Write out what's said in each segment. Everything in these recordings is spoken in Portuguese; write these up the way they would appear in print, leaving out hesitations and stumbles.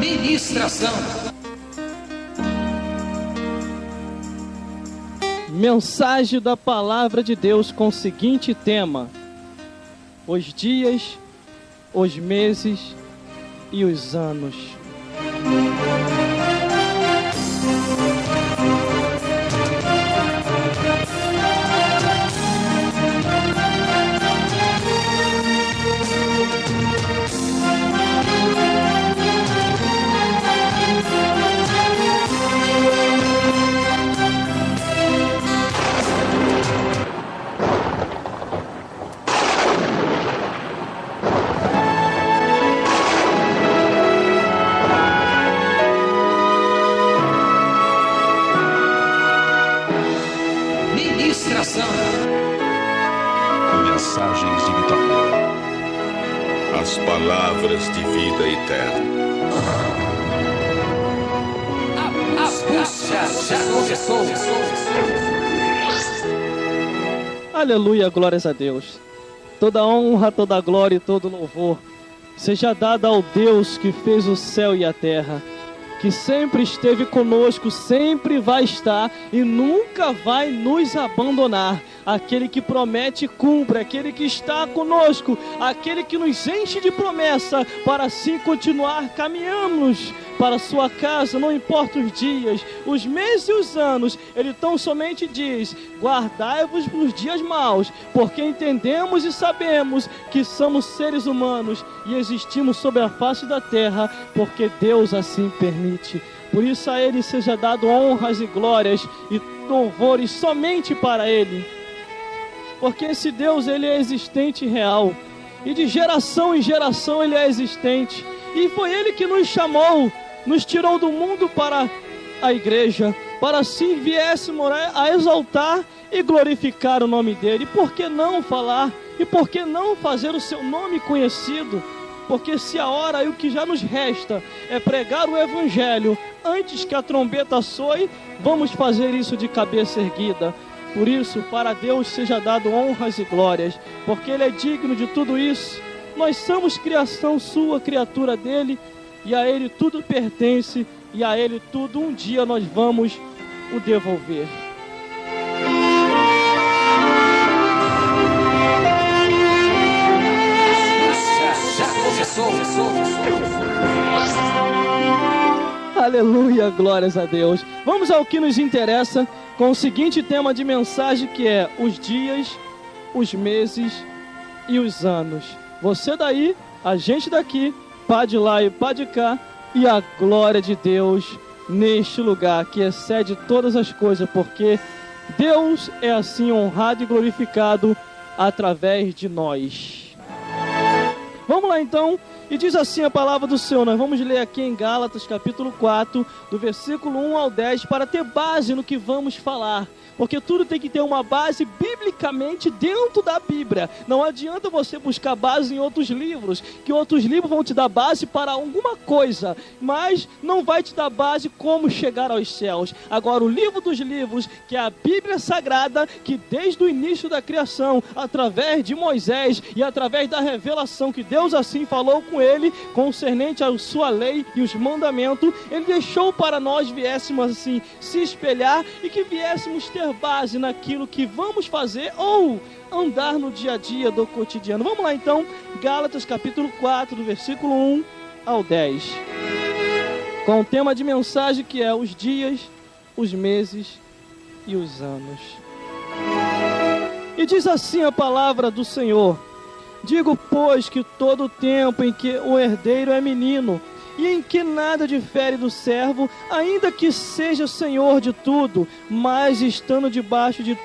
Ministração. Mensagem da Palavra de Deus com o seguinte tema: os dias, os meses e os anos. Mensagens de vitória. As palavras de vida eterna. A busca já começou. Aleluia, glórias a Deus. Toda honra, toda glória e todo louvor seja dada ao Deus que fez o céu e a terra, que sempre esteve conosco, sempre vai estar e nunca vai nos abandonar. Aquele que promete, cumpre. Aquele que está conosco, aquele que nos enche de promessa, para assim continuar caminhamos para a sua casa, não importa os dias, os meses e os anos. Ele tão somente diz: guardai-vos nos dias maus, porque entendemos e sabemos que somos seres humanos e existimos sobre a face da terra, porque Deus assim permite. Por isso a Ele seja dado honras e glórias e louvores somente para Ele, porque esse Deus, Ele é existente e real, e de geração em geração Ele é existente, e foi Ele que nos chamou, nos tirou do mundo para a igreja, para assim viéssemos a exaltar e glorificar o nome dEle. E por que não falar? E por que não fazer o seu nome conhecido? Porque se a hora e o que já nos resta é pregar o Evangelho antes que a trombeta soe, vamos fazer isso de cabeça erguida. Por isso, para Deus seja dado honras e glórias, porque Ele é digno de tudo isso. Nós somos criação sua, criatura dEle, e a Ele tudo pertence, e a Ele tudo um dia nós vamos o devolver. Já começou. Aleluia, glórias a Deus. Vamos ao que nos interessa, com o seguinte tema de mensagem, que é os dias, os meses e os anos. Você daí, a gente daqui, pá de lá e pá de cá, e a glória de Deus neste lugar que excede todas as coisas, porque Deus é assim honrado e glorificado através de nós. Vamos lá então, e diz assim a palavra do Senhor. Nós vamos ler aqui em Gálatas capítulo 4, do versículo 1 ao 10, para ter base no que vamos falar. Porque tudo tem que ter uma base biblicamente dentro da Bíblia. Não adianta você buscar base em outros livros, que outros livros vão te dar base para alguma coisa, mas não vai te dar base como chegar aos céus. Agora, o livro dos livros, que é a Bíblia Sagrada, que desde o início da criação, através de Moisés e através da revelação que Deus assim falou com ele, concernente à sua lei e os mandamentos, Ele deixou para nós viéssemos assim se espelhar e que viéssemos ter base naquilo que vamos fazer ou andar no dia a dia do cotidiano. Vamos lá então, Gálatas capítulo 4, do versículo 1 ao 10, com o tema de mensagem que é os dias, os meses e os anos. E diz assim a palavra do Senhor: digo, pois, que todo o tempo em que o herdeiro é menino, e em que nada difere do servo, ainda que seja senhor de tudo, mas estando debaixo de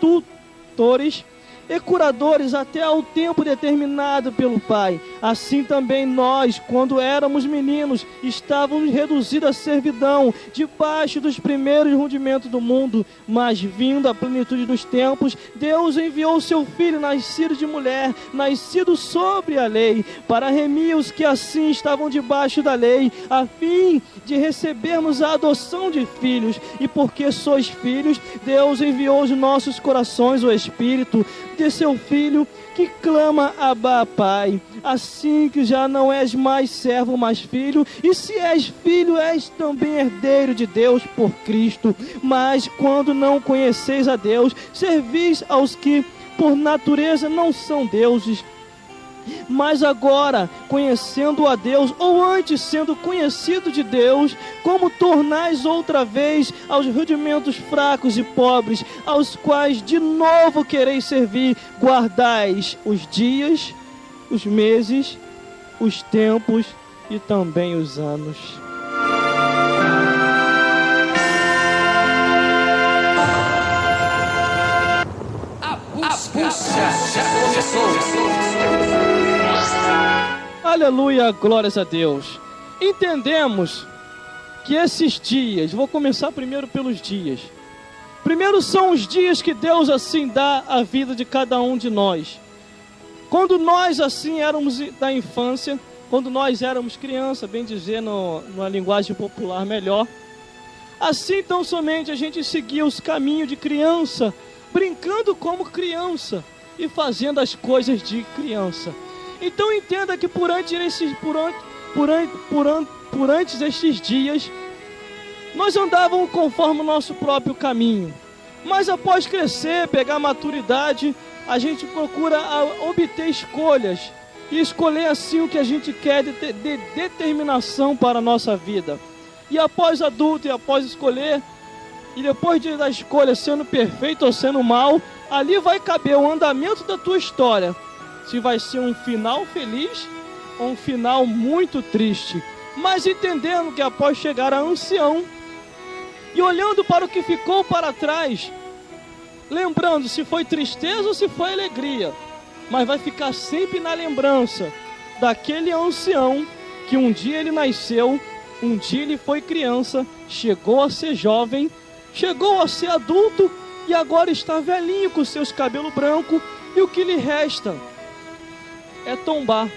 tutores e curadores até ao tempo determinado pelo Pai. Assim também nós, quando éramos meninos, estávamos reduzidos à servidão, debaixo dos primeiros rudimentos do mundo. Mas vindo a plenitude dos tempos, Deus enviou o seu Filho, nascido de mulher, nascido sobre a lei, para remir os que assim estavam debaixo da lei, a fim de recebermos a adoção de filhos. E porque sois filhos, Deus enviou aos nossos corações o Espírito de seu Filho, que clama: Abba, Pai. Assim assim que já não és mais servo, mas filho, e se és filho, és também herdeiro de Deus por Cristo. Mas quando não conheceis a Deus, servis aos que por natureza não são deuses. Mas agora, conhecendo a Deus, ou antes sendo conhecido de Deus, como tornais outra vez aos rudimentos fracos e pobres, aos quais de novo quereis servir, guardais os dias, os meses, os tempos e também os anos. A busca já começou. Aleluia, glórias a Deus. Entendemos que esses dias, vou começar primeiro pelos dias. Primeiro são os dias que Deus assim dá à vida de cada um de nós. Quando nós assim éramos da infância, quando nós éramos criança, bem dizer numa linguagem popular melhor, assim tão somente a gente seguia os caminhos de criança, brincando como criança e fazendo as coisas de criança. Então entenda que por antes destes dias, nós andávamos conforme o nosso próprio caminho. Mas após crescer, pegar maturidade, a gente procura obter escolhas e escolher assim o que a gente quer de determinação para a nossa vida. E após adulto e após escolher, e depois da escolha sendo perfeito ou sendo mal, ali vai caber o andamento da tua história. Se vai ser um final feliz ou um final muito triste. Mas entendendo que após chegar a ancião e olhando para o que ficou para trás, lembrando se foi tristeza ou se foi alegria, mas vai ficar sempre na lembrança daquele ancião que um dia ele nasceu, um dia ele foi criança, chegou a ser jovem, chegou a ser adulto e agora está velhinho com seus cabelos brancos, e o que lhe resta é tombar,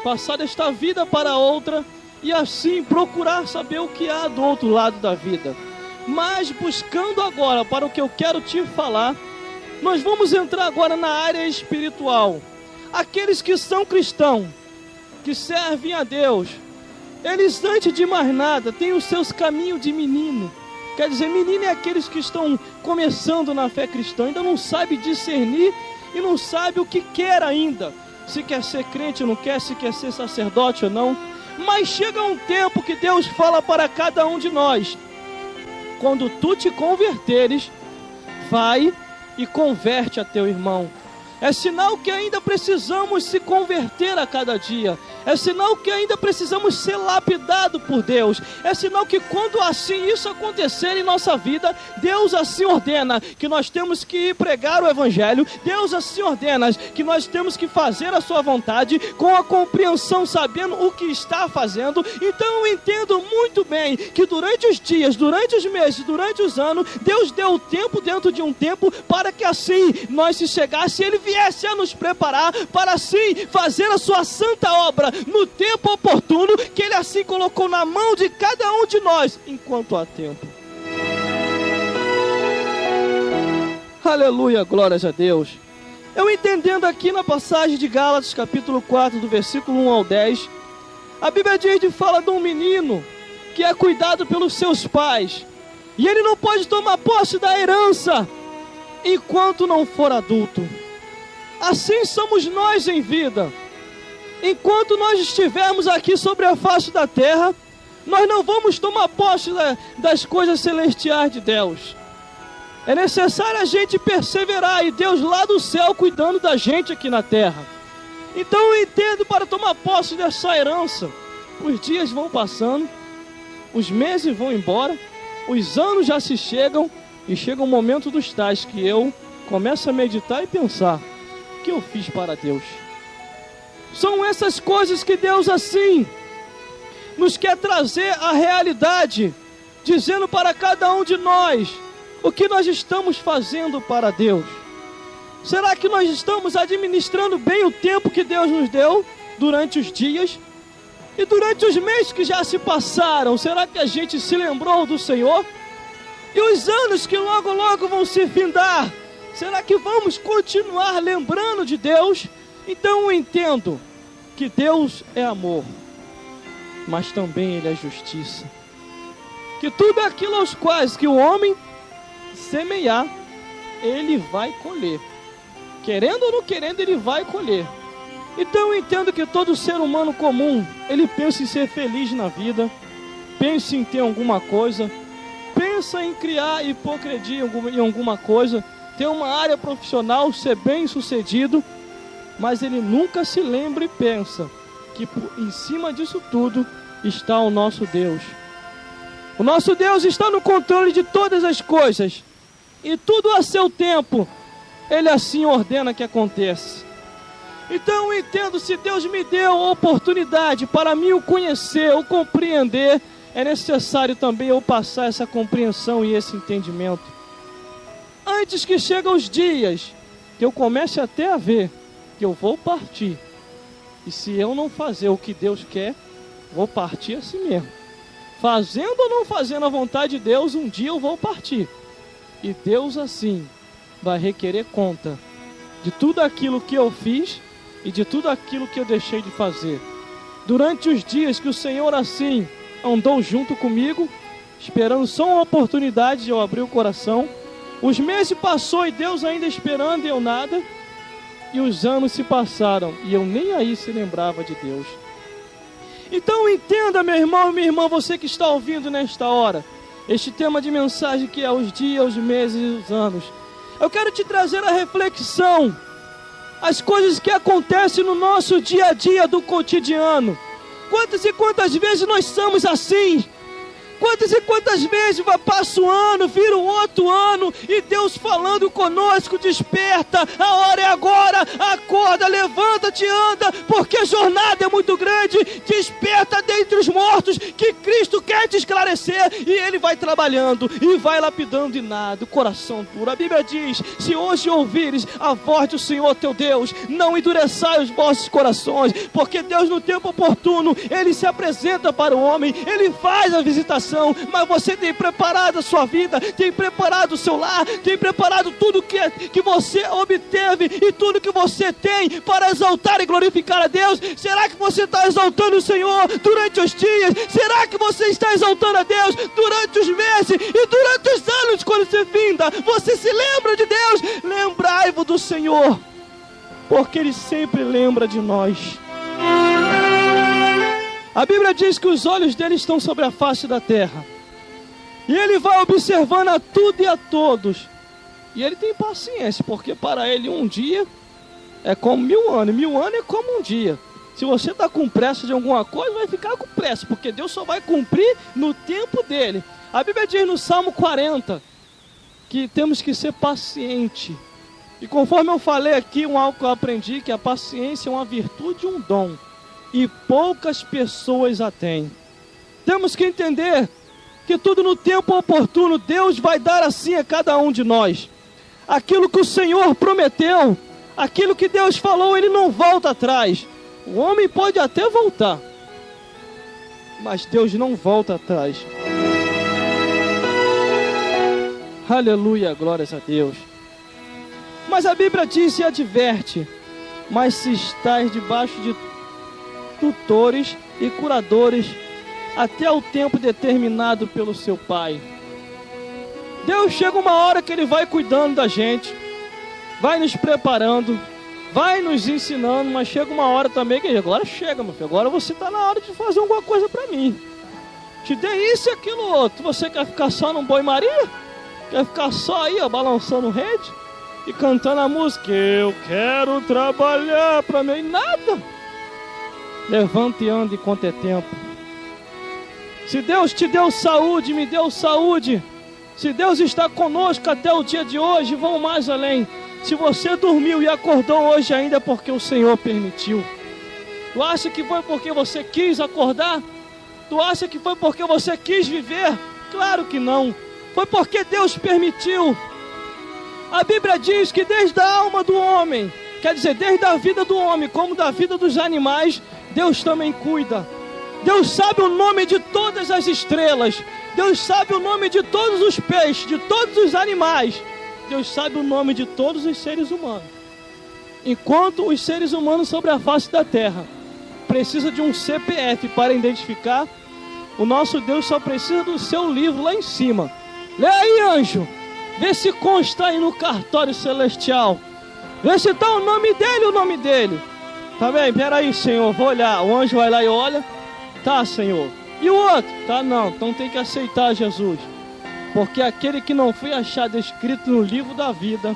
passar desta vida para outra e assim procurar saber o que há do outro lado da vida. Mas buscando agora para o que eu quero te falar, nós vamos entrar agora na área espiritual. Aqueles que são cristãos, que servem a Deus, eles antes de mais nada têm os seus caminhos de menino. Quer dizer, menino é aqueles que estão começando na fé cristã, ainda não sabe discernir e não sabe o que quer ainda. Se quer ser crente ou não quer, se quer ser sacerdote ou não. Mas chega um tempo que Deus fala para cada um de nós: quando tu te converteres, vai e converte a teu irmão. É sinal que ainda precisamos se converter a cada dia. É sinal que ainda precisamos ser lapidados por Deus. É sinal que quando assim isso acontecer em nossa vida, Deus assim ordena que nós temos que pregar o Evangelho. Deus assim ordena que nós temos que fazer a sua vontade com a compreensão, sabendo o que está fazendo. Então eu entendo muito bem que durante os dias, durante os meses, durante os anos, Deus deu o tempo dentro de um tempo para que assim nós se chegasse, Ele viesse a nos preparar para assim fazer a sua santa obra no tempo oportuno que Ele assim colocou na mão de cada um de nós, enquanto há tempo. Aleluia, glórias a Deus. Eu entendendo aqui na passagem de Gálatas capítulo 4, do versículo 1 ao 10, a Bíblia diz de fala de um menino que é cuidado pelos seus pais, e ele não pode tomar posse da herança enquanto não for adulto. Assim somos nós em vida. Enquanto nós estivermos aqui sobre a face da terra, nós não vamos tomar posse das coisas celestiais de Deus. É necessário a gente perseverar, e Deus lá do céu cuidando da gente aqui na terra. Então eu entendo, para tomar posse dessa herança, os dias vão passando, os meses vão embora, os anos já se chegam, e chega um momento dos tais que eu começo a meditar e pensar: o que eu fiz para Deus? São essas coisas que Deus assim nos quer trazer à realidade, dizendo para cada um de nós o que nós estamos fazendo para Deus. Será que nós estamos administrando bem o tempo que Deus nos deu durante os dias? E durante os meses que já se passaram, será que a gente se lembrou do Senhor? E os anos que logo logo vão se findar, será que vamos continuar lembrando de Deus? Então eu entendo que Deus é amor, mas também Ele é justiça. Que tudo aquilo aos quais que o homem semear, ele vai colher. Querendo ou não querendo, ele vai colher. Então eu entendo que todo ser humano comum, ele pensa em ser feliz na vida, pensa em ter alguma coisa, pensa em criar e progredir em alguma coisa, ter uma área profissional, ser bem sucedido, mas ele nunca se lembra e pensa que em cima disso tudo está o nosso Deus. O nosso Deus está no controle de todas as coisas, e tudo a seu tempo, Ele assim ordena que aconteça. Então eu entendo, se Deus me deu a oportunidade para mim o conhecer, o compreender, é necessário também eu passar essa compreensão e esse entendimento. Antes que cheguem os dias, que eu comece até a ver que eu vou partir. E se eu não fazer o que Deus quer, vou partir assim mesmo. Fazendo ou não fazendo a vontade de Deus, um dia eu vou partir. E Deus assim vai requerer conta de tudo aquilo que eu fiz e de tudo aquilo que eu deixei de fazer. Durante os dias que o Senhor assim andou junto comigo, esperando só uma oportunidade de eu abrir o coração, os meses passou e Deus ainda esperando e eu nada, e os anos se passaram e eu nem aí se lembrava de Deus. Então entenda, meu irmão e minha irmã, você que está ouvindo nesta hora, este tema de mensagem que é os dias, os meses e os anos. Eu quero te trazer a reflexão, as coisas que acontecem no nosso dia a dia do cotidiano. Quantas e quantas vezes nós somos assim? Quantas e quantas vezes passa um ano, vira um outro ano, e Deus falando conosco, desperta, a hora é agora, acorda, levanta-te, anda, porque a jornada é muito grande, desperta dentre os mortos, que Cristo quer te esclarecer, e Ele vai trabalhando, e vai lapidando e nada, o coração duro. A Bíblia diz, se hoje ouvires a voz do Senhor teu Deus, não endureçai os vossos corações, porque Deus no tempo oportuno, Ele se apresenta para o homem, Ele faz a visitação, mas você tem preparado a sua vida, tem preparado o seu lar, tem preparado tudo que você obteve e tudo que você tem para exaltar e glorificar a Deus. Será que você está exaltando o Senhor durante os dias? Será que você está exaltando a Deus durante os meses e durante os anos quando você finda? Você se lembra de Deus? Lembrai-vos do Senhor, porque Ele sempre lembra de nós. A Bíblia diz que os olhos dele estão sobre a face da terra. E ele vai observando a tudo e a todos. E ele tem paciência, porque para ele um dia é como 1000 anos. 1000 anos é como um dia. Se você está com pressa de alguma coisa, vai ficar com pressa, porque Deus só vai cumprir no tempo dele. A Bíblia diz no Salmo 40 que temos que ser paciente. E conforme eu falei aqui, algo que eu aprendi, que a paciência é uma virtude e um dom. E poucas pessoas a têm. Temos que entender que tudo no tempo oportuno, Deus vai dar assim a cada um de nós. Aquilo que o Senhor prometeu, aquilo que Deus falou, Ele não volta atrás. O homem pode até voltar, mas Deus não volta atrás. Aleluia, glórias a Deus. Mas a Bíblia diz e adverte: mas se estás debaixo de tutores e curadores até o tempo determinado pelo seu Pai. Deus chega uma hora que Ele vai cuidando da gente, vai nos preparando, vai nos ensinando, mas chega uma hora também que agora chega, meu filho, agora você está na hora de fazer alguma coisa para mim. Te dei isso e aquilo outro. Você quer ficar só no Boi Maria? Quer ficar só aí, ó, balançando rede e cantando a música? Eu quero trabalhar para mim. Nada. Levanta e anda enquanto é tempo. Se Deus te deu saúde, me deu saúde. Se Deus está conosco até o dia de hoje, vamos mais além. Se você dormiu e acordou hoje ainda é porque o Senhor permitiu. Tu acha que foi porque você quis acordar? Tu acha que foi porque você quis viver? Claro que não. Foi porque Deus permitiu. A Bíblia diz que desde a alma do homem, quer dizer, desde a vida do homem, como da vida dos animais, Deus também cuida. Deus sabe o nome de todas as estrelas. Deus sabe o nome de todos os peixes, de todos os animais. Deus sabe o nome de todos os seres humanos. Enquanto os seres humanos sobre a face da terra, precisa de um CPF para identificar. O nosso Deus só precisa do seu livro lá em cima. Lê aí, anjo. Vê se consta aí no cartório celestial. Vê se está o nome dele. Tá bem? Peraí, Senhor, vou olhar. O anjo vai lá e olha. Tá, Senhor. E o outro? Tá, não. Então tem que aceitar Jesus. Porque aquele que não foi achado escrito no livro da vida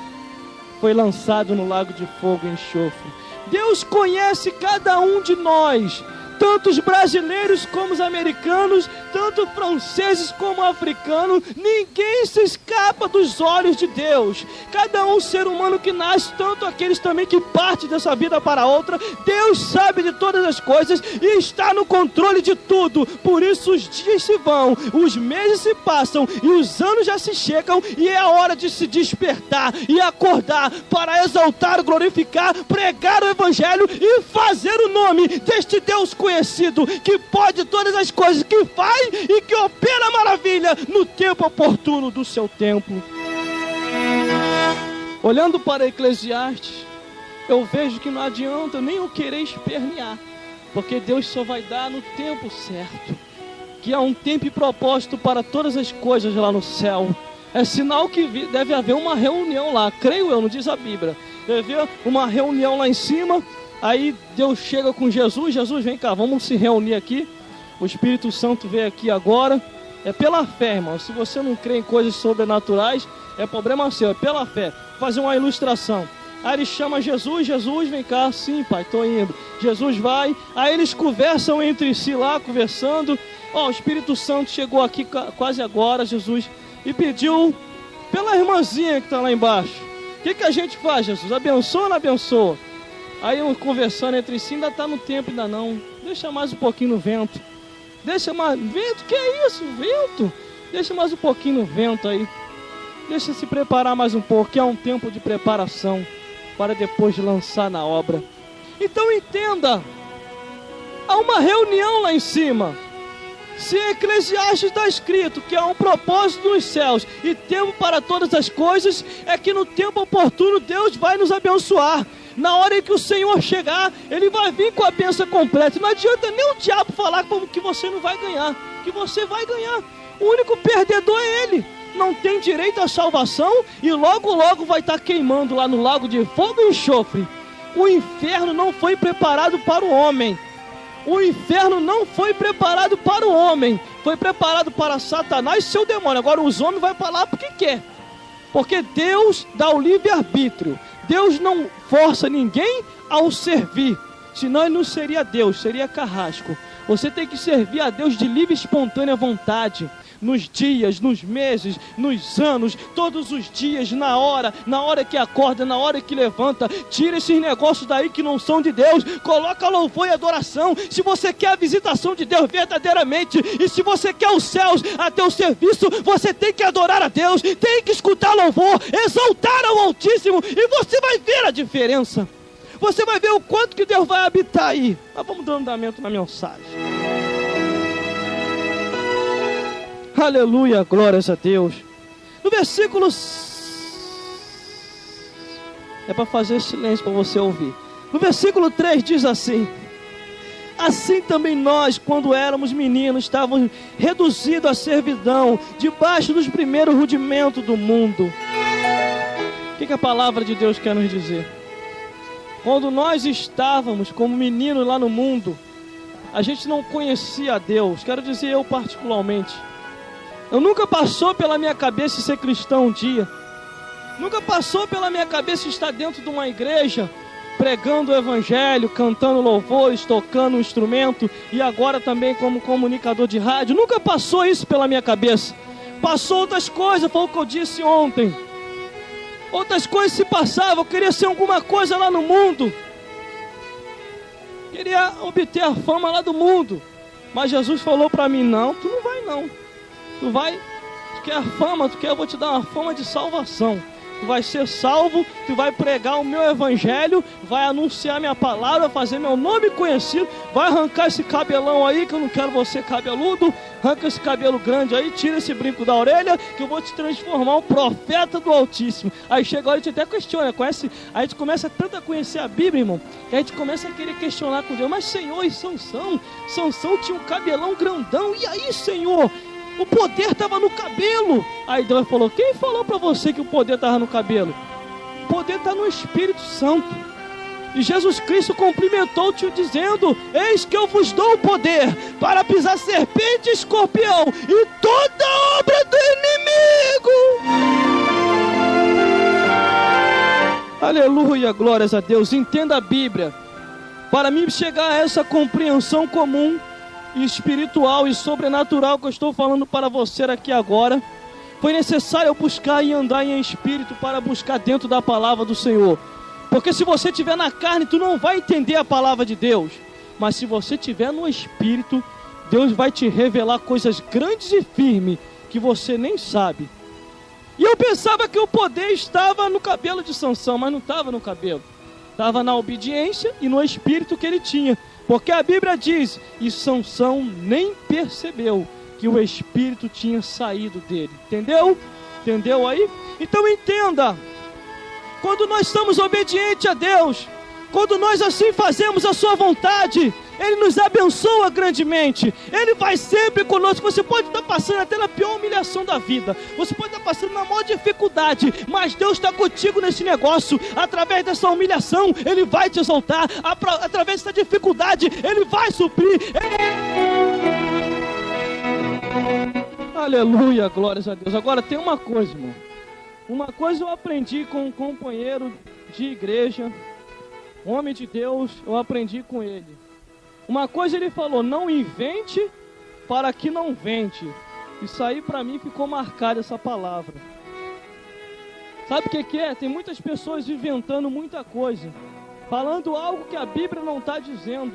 foi lançado no lago de fogo e enxofre. Deus conhece cada um de nós, tanto os brasileiros como os americanos, tanto franceses como africanos. Ninguém se escapa dos olhos de Deus. Cada um ser humano que nasce, tanto aqueles também que partem dessa vida para outra, Deus sabe de todas as coisas e está no controle de tudo. Por isso os dias se vão, os meses se passam e os anos já se chegam, e é a hora de se despertar e acordar para exaltar, glorificar, pregar o evangelho e fazer o nome deste Deus conhecido, que pode todas as coisas, que faz e que opera maravilha no tempo oportuno do seu templo. Olhando para Eclesiastes, eu vejo que não adianta nem eu querer espernear, porque Deus só vai dar no tempo certo, que há um tempo e propósito para todas as coisas lá no céu. É sinal que deve haver uma reunião lá, creio eu, não diz a Bíblia. Deve haver uma reunião lá em cima. Aí Deus chega com Jesus. Jesus, vem cá, vamos se reunir aqui. O Espírito Santo veio aqui agora. É pela fé, irmão. Se você não crê em coisas sobrenaturais, é problema seu, é pela fé. Vou fazer uma ilustração. Aí ele chama Jesus. Jesus, vem cá. Sim, pai, estou indo. Jesus vai. Aí eles conversam entre si lá, conversando. Ó, o Espírito Santo chegou aqui quase agora, Jesus, e pediu pela irmãzinha que está lá embaixo. O que a gente faz, Jesus? Abençoa ou não abençoa? Aí conversando entre si, ainda está no tempo, ainda não. Deixa mais um pouquinho no vento. Deixa mais... Vento? Que é isso? Vento? Deixa mais um pouquinho no vento aí. Deixa se preparar mais um pouco, que é um tempo de preparação para depois de lançar na obra. Então entenda, há uma reunião lá em cima. Se Eclesiastes está escrito que há um propósito nos céus e tempo para todas as coisas, é que no tempo oportuno Deus vai nos abençoar. Na hora em que o Senhor chegar, Ele vai vir com a bênção completa. Não adianta nem o diabo falar que você não vai ganhar, que você vai ganhar. O único perdedor é Ele. Não tem direito à salvação e logo logo vai estar queimando lá no lago de fogo e enxofre. O inferno não foi preparado para o homem. O inferno não foi preparado para o homem. Foi preparado para Satanás e seu demônio. Agora os homens vão para lá porque quer. Porque Deus dá o livre-arbítrio. Deus não força ninguém ao servir. Senão ele não seria Deus, seria carrasco. Você tem que servir a Deus de livre e espontânea vontade. Nos dias, nos meses, nos anos, todos os dias, na hora que acorda, na hora que levanta. Tira esses negócios daí que não são de Deus. Coloca louvor e adoração. Se você quer a visitação de Deus verdadeiramente, e se você quer os céus a teu serviço, você tem que adorar a Deus, tem que escutar louvor, exaltar ao Altíssimo, e você vai ver a diferença. Você vai ver o quanto que Deus vai habitar aí. Mas vamos dar andamento na mensagem. Aleluia, glórias a Deus. No versículo... É para fazer silêncio para você ouvir. No versículo 3 diz assim: assim também nós, quando éramos meninos, estávamos reduzidos à servidão, debaixo dos primeiros rudimentos do mundo. O que a palavra de Deus quer nos dizer? Quando nós estávamos como meninos lá no mundo, a gente não conhecia a Deus. Quero dizer, eu particularmente, eu nunca passou pela minha cabeça ser cristão um dia. Nunca passou pela minha cabeça estar dentro de uma igreja, pregando o evangelho, cantando louvores, tocando um instrumento, e agora também como comunicador de rádio. Nunca passou isso pela minha cabeça. Passou outras coisas, foi o que eu disse ontem. Outras coisas se passavam. Eu queria ser alguma coisa lá no mundo. Queria obter a fama lá do mundo. Mas Jesus falou para mim: não, tu não vai não. Tu vai, tu quer a fama, tu quer, eu vou te dar uma fama de salvação. tu vai ser salvo, tu vai pregar o meu evangelho, vai anunciar minha palavra, fazer meu nome conhecido, vai arrancar esse cabelão aí, que eu não quero você cabeludo, arranca esse cabelo grande aí, tira esse brinco da orelha, que eu vou te transformar um profeta do Altíssimo. Aí chega a hora, a gente até questiona, conhece? Aí a gente começa tanto a conhecer a Bíblia, irmão, que a gente começa a querer questionar com Deus, mas Senhor, e Sansão tinha um cabelão grandão, e aí, Senhor? O poder estava no cabelo. Aí Deus falou, quem falou para você que o poder estava no cabelo? O poder está no Espírito Santo. E Jesus Cristo cumprimentou-te dizendo, eis que eu vos dou o poder para pisar serpente e escorpião e toda obra do inimigo. Aleluia, glórias a Deus. Entenda a Bíblia. Para mim chegar a essa compreensão comum e espiritual e sobrenatural que eu estou falando para você aqui agora, foi necessário eu buscar e andar em espírito para buscar dentro da palavra do Senhor. Porque se você estiver na carne, tu não vai entender a palavra de Deus. Mas se você estiver no espírito, Deus vai te revelar coisas grandes e firmes que você nem sabe. E eu pensava que o poder estava no cabelo de Sansão, mas não estava no cabelo. Estava na obediência e no espírito que ele tinha. Porque a Bíblia diz, e Sansão nem percebeu que o espírito tinha saído dele. Entendeu? Entendeu aí? Então entenda, quando nós estamos obedientes a Deus, quando nós assim fazemos a sua vontade, Ele nos abençoa grandemente. Ele vai sempre conosco. Você pode estar passando até na pior humilhação da vida, você pode estar passando na maior dificuldade, mas Deus está contigo nesse negócio. Através dessa humilhação, Ele vai te exaltar. Através dessa dificuldade, Ele vai suprir. Aleluia, glórias a Deus. Agora tem uma coisa, irmão. Uma coisa eu aprendi com um companheiro de igreja, homem de Deus, eu aprendi com ele. Uma coisa ele falou, não invente para que não vente. Isso aí para mim ficou marcada essa palavra. Sabe o que é? Tem muitas pessoas inventando muita coisa, falando algo que a Bíblia não está dizendo.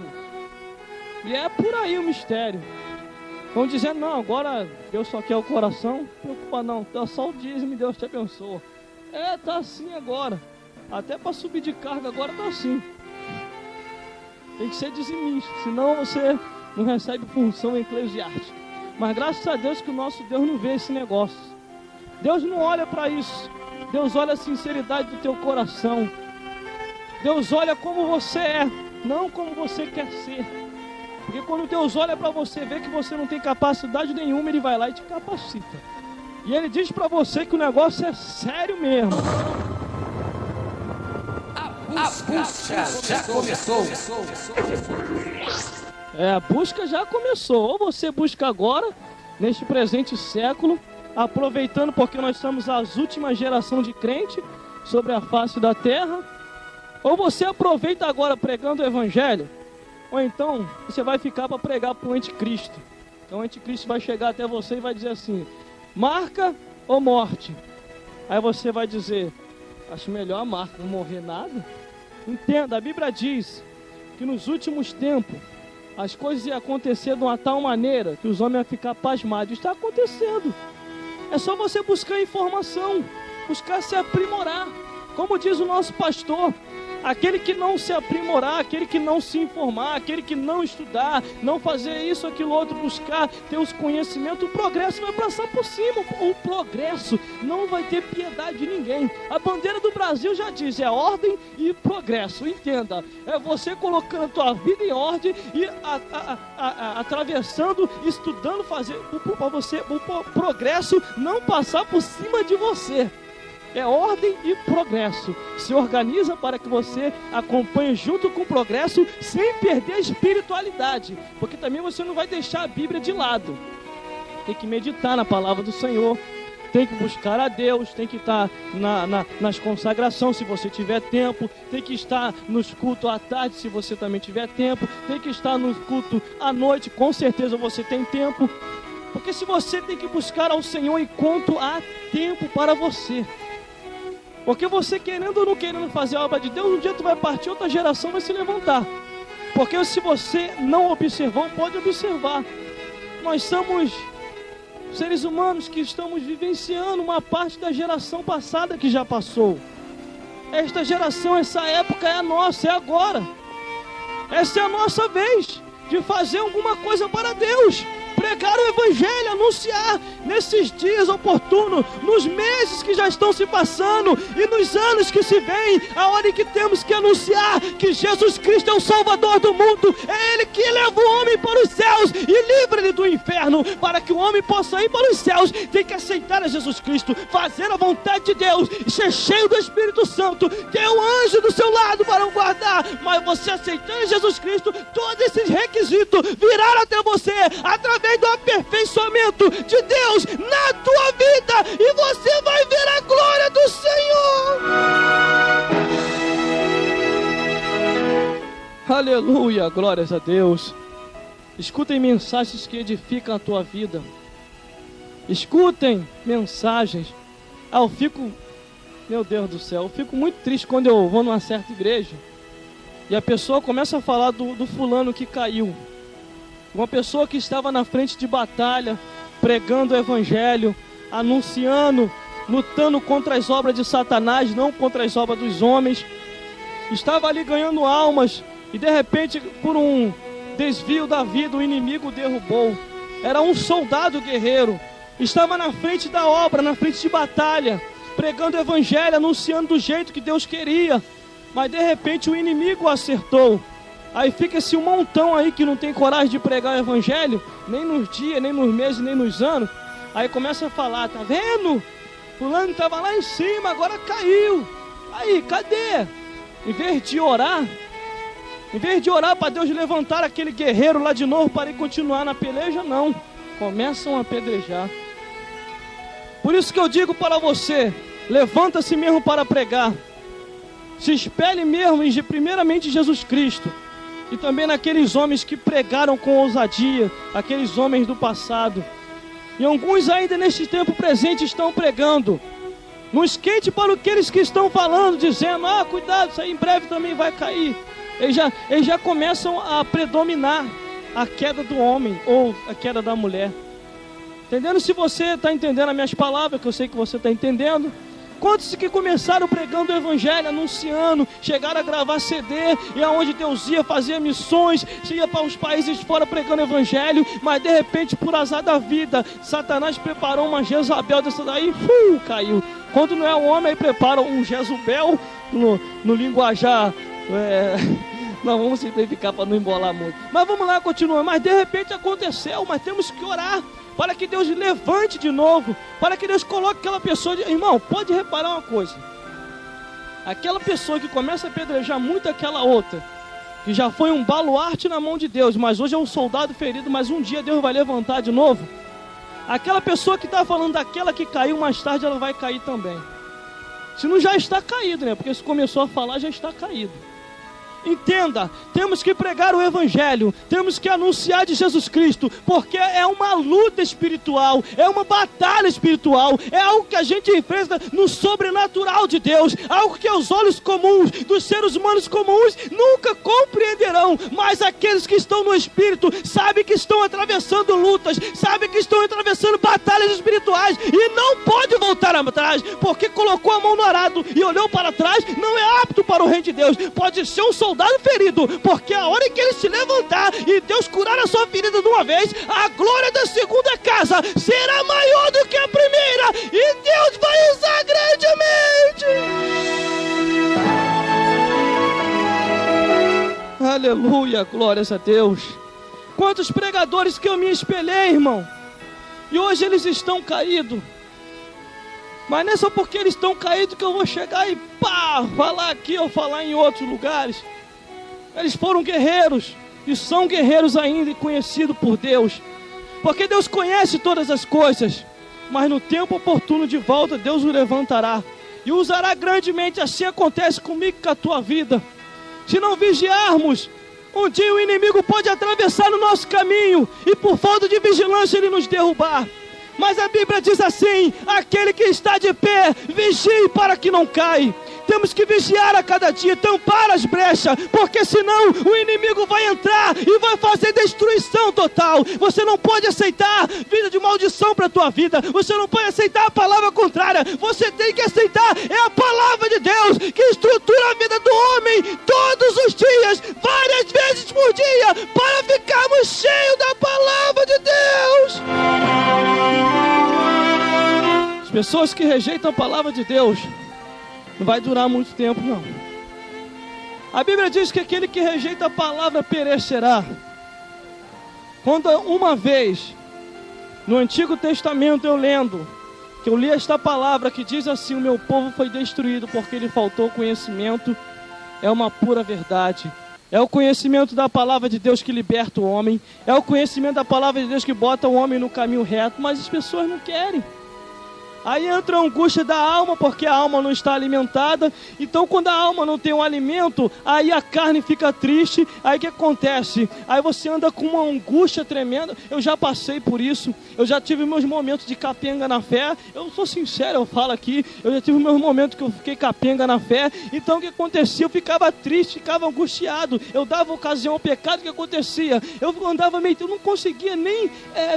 E é por aí o mistério. Vão dizendo, não, agora Deus só quer o coração. Não preocupa não, tá só o dízimo e Deus te abençoa. Tá assim agora. Até para subir de carga agora tá assim. Tem que ser dizimista, senão você não recebe função eclesiástica. Mas graças a Deus que o nosso Deus não vê esse negócio. Deus não olha para isso. Deus olha a sinceridade do teu coração. Deus olha como você é, não como você quer ser. Porque quando Deus olha para você, vê que você não tem capacidade nenhuma, Ele vai lá e te capacita. E Ele diz para você que o negócio é sério mesmo. A busca já começou. A busca já começou. Ou você busca agora, neste presente século, aproveitando porque nós somos as últimas gerações de crente sobre a face da terra. Ou você aproveita agora pregando o evangelho. Ou então você vai ficar para pregar para o anticristo. Então o anticristo vai chegar até você e vai dizer assim, marca ou morte? Aí você vai dizer, acho melhor a marca, não morrer nada. Entenda, a Bíblia diz que nos últimos tempos as coisas iam acontecer de uma tal maneira que os homens iam ficar pasmados. Está acontecendo. É só você buscar informação, buscar se aprimorar. Como diz o nosso pastor, aquele que não se aprimorar, aquele que não se informar, aquele que não estudar, não fazer isso, aquilo, outro, buscar ter os conhecimentos, o progresso vai passar por cima. O progresso não vai ter piedade de ninguém. A bandeira do Brasil já diz, é ordem e progresso. Entenda, é você colocando a tua vida em ordem e atravessando, estudando, fazer para você o progresso não passar por cima de você. É ordem e progresso. Se organiza para que você acompanhe junto com o progresso, sem perder a espiritualidade. Porque também você não vai deixar a Bíblia de lado. Tem que meditar na palavra do Senhor. Tem que buscar a Deus. Tem que estar nas consagrações, se você tiver tempo. Tem que estar nos cultos à tarde, se você também tiver tempo. Tem que estar no culto à noite, com certeza você tem tempo. Porque se você tem que buscar ao Senhor enquanto há tempo para você. Porque você querendo ou não querendo fazer a obra de Deus, um dia tu vai partir, outra geração vai se levantar. Porque se você não observar, pode observar. Nós somos seres humanos que estamos vivenciando uma parte da geração passada que já passou. Esta geração, essa época é a nossa, é agora. Essa é a nossa vez de fazer alguma coisa para Deus. Pregar o Evangelho, anunciar nesses dias oportunos, nos meses que já estão se passando e nos anos que se vêm, a hora em que temos que anunciar que Jesus Cristo é o Salvador do mundo, é Ele que leva o homem para os céus e livra ele do inferno. Para que o homem possa ir para os céus, tem que aceitar a Jesus Cristo, fazer a vontade de Deus, ser cheio do Espírito Santo, ter um anjo do seu lado para o guardar. Mas você aceitando Jesus Cristo, todos esses requisitos virão até você, através do aperfeiçoamento de Deus na tua vida, e você vai ver a glória do Senhor. Aleluia, glórias a Deus. Escutem mensagens que edificam a tua vida. Escutem mensagens. Meu Deus do céu, eu fico muito triste quando eu vou numa certa igreja e a pessoa começa a falar do fulano que caiu. Uma pessoa que estava na frente de batalha, pregando o Evangelho, anunciando, lutando contra as obras de Satanás, não contra as obras dos homens. Estava ali ganhando almas e de repente, por um desvio da vida, o inimigo o derrubou. Era um soldado guerreiro, estava na frente da obra, na frente de batalha, pregando o Evangelho, anunciando do jeito que Deus queria. Mas de repente o inimigo o acertou. Aí fica esse montão aí que não tem coragem de pregar o Evangelho, nem nos dias, nem nos meses, nem nos anos. Aí começa a falar, tá vendo? Fulano estava lá em cima, agora caiu. Aí, cadê? Em vez de orar para Deus levantar aquele guerreiro lá de novo para ele continuar na peleja, não. Começam a apedrejar. Por isso que eu digo para você, levanta-se mesmo para pregar. Se espelhe mesmo primeiramente em Jesus Cristo. E também naqueles homens que pregaram com ousadia, aqueles homens do passado. E alguns ainda neste tempo presente estão pregando. Não esquente para aqueles que estão falando, dizendo, cuidado, isso aí em breve também vai cair. Eles já começam a predominar a queda do homem ou a queda da mulher. Entendendo? Se você está entendendo as minhas palavras, que eu sei que você está entendendo. Quantos que começaram pregando o Evangelho, anunciando, chegaram a gravar CD, e aonde Deus ia fazer missões, ia para os países fora pregando o Evangelho, mas de repente, por azar da vida, Satanás preparou uma Jezabel dessa daí, caiu. Quando não é um homem, aí prepara um Jezubel, no linguajar, não, vamos simplificar para não embolar muito. Mas vamos lá, continua. Mas de repente aconteceu, mas temos que orar para que Deus levante de novo, para que Deus coloque aquela pessoa. Irmão, pode reparar uma coisa. Aquela pessoa que começa a apedrejar muito aquela outra, que já foi um baluarte na mão de Deus, mas hoje é um soldado ferido, mas um dia Deus vai levantar de novo. Aquela pessoa que está falando daquela que caiu, mais tarde ela vai cair também. Se não já está caído, né? Porque se começou a falar, já está caído. Entenda, temos que pregar o Evangelho, temos que anunciar de Jesus Cristo, porque é uma luta espiritual, é uma batalha espiritual, é algo que a gente enfrenta no sobrenatural de Deus, algo que os olhos comuns dos seres humanos comuns nunca compreenderão, mas aqueles que estão no Espírito sabem que estão atravessando lutas, sabem que estão atravessando batalhas espirituais e não pode voltar atrás, porque colocou a mão no arado e olhou para trás, não é apto para o reino de Deus. Pode ser um soldado ferido, porque a hora em que ele se levantar e Deus curar a sua ferida de uma vez, a glória da segunda casa será maior do que a primeira, e Deus vai usar grandemente. Aleluia, glórias a Deus. Quantos pregadores que eu me espelhei, irmão, e hoje eles estão caídos. Mas não é só porque eles estão caídos que eu vou chegar e falar aqui ou falar em outros lugares. Eles foram guerreiros e são guerreiros ainda e conhecidos por Deus. Porque Deus conhece todas as coisas, mas no tempo oportuno de volta Deus o levantará e usará grandemente. Assim acontece comigo, com a tua vida. Se não vigiarmos, um dia o inimigo pode atravessar no nosso caminho e por falta de vigilância ele nos derrubar. Mas a Bíblia diz assim: aquele que está de pé, vigie para que não caia. Temos que vigiar a cada dia, tampar as brechas, porque senão o inimigo vai entrar e vai fazer destruição total. Você não pode aceitar vida de maldição maldição para a tua vida. Você não pode aceitar a palavra contrária. Você tem que aceitar. É a palavra de Deus que estrutura a vida do homem todos os dias, várias vezes por dia, para ficarmos cheios da palavra de Deus. As pessoas que rejeitam a palavra de Deus não vai durar muito tempo, não. A Bíblia diz que aquele que rejeita a palavra perecerá. Quando uma vez, no Antigo Testamento eu lendo, que eu li esta palavra que diz assim: o meu povo foi destruído porque lhe faltou conhecimento, é uma pura verdade. É o conhecimento da palavra de Deus que liberta o homem, é o conhecimento da palavra de Deus que bota o homem no caminho reto, mas as pessoas não querem. Aí entra a angústia da alma, porque a alma não está alimentada. Então quando a alma não tem um alimento, aí a carne fica triste. Aí o que acontece? Aí você anda com uma angústia tremenda. Eu já passei por isso. Eu já tive meus momentos de capenga na fé. Eu sou sincero, eu falo aqui. Eu já tive meus momentos que eu fiquei capenga na fé. Então o que acontecia? Eu ficava triste, ficava angustiado. Eu dava ocasião ao pecado. O que acontecia? Eu andava meio... Eu não conseguia nem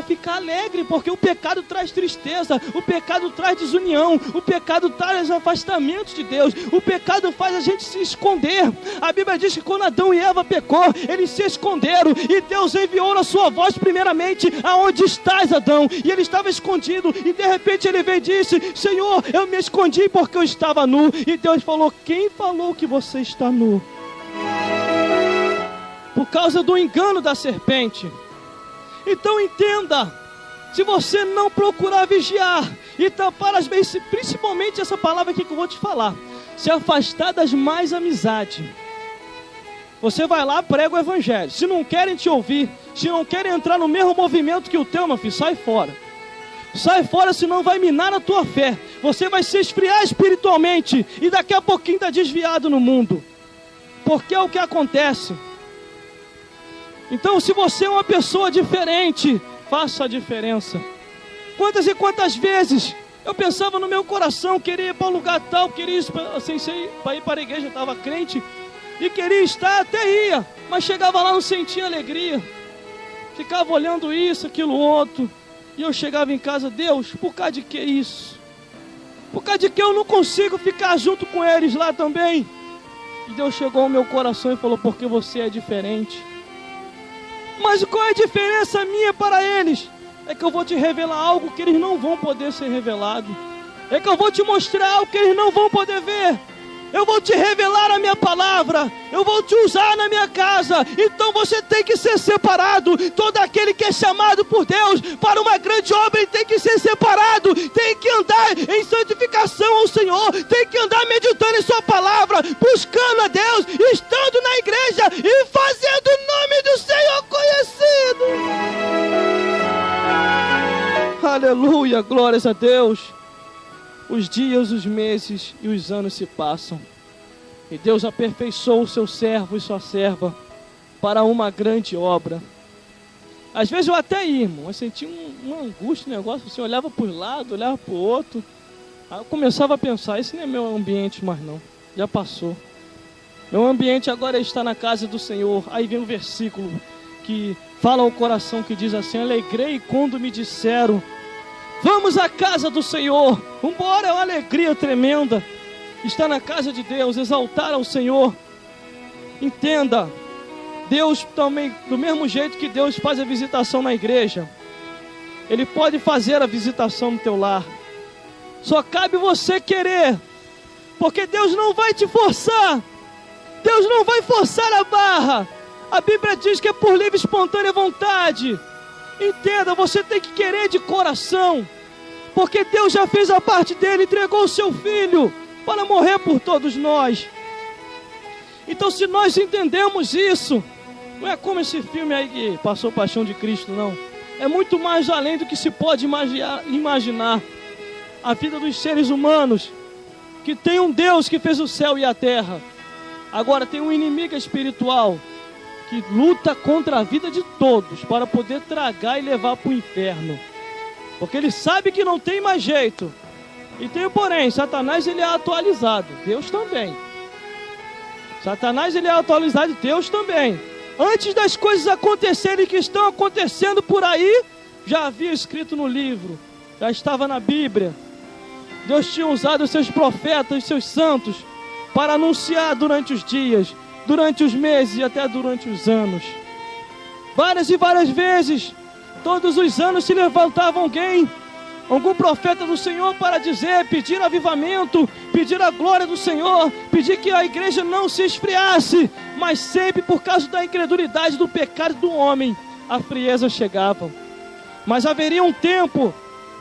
ficar alegre, porque o pecado traz tristeza. O pecado traz desunião, o pecado traz afastamento de Deus, o pecado faz a gente se esconder. A Bíblia diz que quando Adão e Eva pecou, eles se esconderam e Deus enviou a sua voz primeiramente: aonde estás, Adão? E ele estava escondido e de repente ele veio e disse: Senhor, eu me escondi porque eu estava nu. E Deus falou: quem falou que você está nu? Por causa do engano da serpente. Então entenda, se você não procurar vigiar e tampar as bênçãos, principalmente essa palavra aqui que eu vou te falar, se afastar das más amizades, você vai lá, prega o evangelho. Se não querem te ouvir, se não querem entrar no mesmo movimento que o teu, meu filho, sai fora. Sai fora, senão vai minar a tua fé. Você vai se esfriar espiritualmente e daqui a pouquinho está desviado no mundo. Porque é o que acontece. Então, se você é uma pessoa diferente, faça a diferença. Quantas e quantas vezes eu pensava no meu coração, queria ir para um lugar tal, queria ir para ir para a igreja, estava crente e queria estar, até ia, mas chegava lá, não sentia alegria, ficava olhando isso, aquilo, outro, e eu chegava em casa: Deus, por causa de que isso? Por causa de que eu não consigo ficar junto com eles lá também? E Deus chegou ao meu coração e falou: porque você é diferente. Mas qual é a diferença minha para eles? É que eu vou te revelar algo que eles não vão poder ser revelado. É que eu vou te mostrar algo que eles não vão poder ver. Eu vou te revelar a minha palavra. Eu vou te usar na minha casa. Então você tem que ser separado. Todo aquele que é chamado por Deus para uma grande obra, ele tem que ser separado. Tem que andar em santificação ao Senhor. Tem que andar meditando em sua palavra, buscando a Deus, estando na igreja e fazendo o nome do Senhor conhecido. Aleluia, glórias a Deus. Os dias, os meses e os anos se passam. E Deus aperfeiçoou o seu servo e sua serva para uma grande obra. Às vezes eu até ia, irmão, eu sentia uma angústia, um negócio, você olhava para os lados, olhava para o outro. Aí eu começava a pensar: esse não é meu ambiente mais não, já passou. Meu ambiente agora é estar na casa do Senhor. Aí vem um versículo que fala ao coração, que diz assim: alegrei quando me disseram: vamos à casa do Senhor. Vambora, é uma alegria tremenda estar na casa de Deus, exaltar ao Senhor. Entenda, Deus também, do mesmo jeito que Deus faz a visitação na igreja, Ele pode fazer a visitação no teu lar. Só cabe você querer, porque Deus não vai te forçar. Deus não vai forçar a barra. A Bíblia diz que é por livre e espontânea vontade. Entenda, você tem que querer de coração, porque Deus já fez a parte dele, entregou o seu filho para morrer por todos nós. Então, se nós entendemos isso, não é como esse filme aí que passou Paixão de Cristo, não. É muito mais além do que se pode imaginar. A vida dos seres humanos, que tem um Deus que fez o céu e a terra. Agora tem um inimigo espiritual que luta contra a vida de todos para poder tragar e levar para o inferno, porque ele sabe que não tem mais jeito. E tem o porém: Satanás, ele é atualizado, Deus também. Satanás, ele é atualizado, Deus também. Antes das coisas acontecerem que estão acontecendo por aí, já havia escrito no livro, já estava na Bíblia. Deus tinha usado os seus profetas, os seus santos, para anunciar durante os dias, durante os meses e até durante os anos. Várias e várias vezes, todos os anos se levantava algum profeta do Senhor para dizer, pedir avivamento, pedir a glória do Senhor, pedir que a igreja não se esfriasse, mas sempre por causa da incredulidade, do pecado do homem, a frieza chegava. Mas haveria um tempo